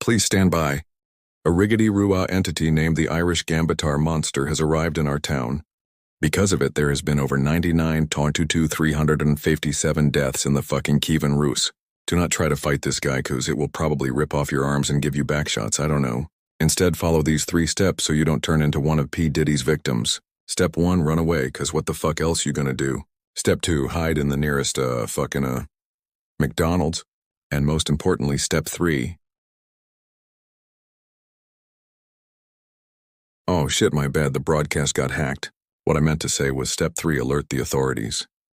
Please stand by. A riggedy-roo-ah entity named the Irish gambitar monster has arrived in our town. Because of it, there has been over 357 deaths in the fucking Kievan Rus. Do not try to fight this guy, cause it will probably rip off your arms and give you backshots, I don't know. Instead, follow these 3 steps so you don't turn into one of P. Diddy's victims. Step 1, run away, cause what the fuck else you gonna do? Step 2, hide in the nearest, McDonald's. And most importantly, step 3. Oh shit, my bad, the broadcast got hacked. What I meant to say was step 3, alert the authorities.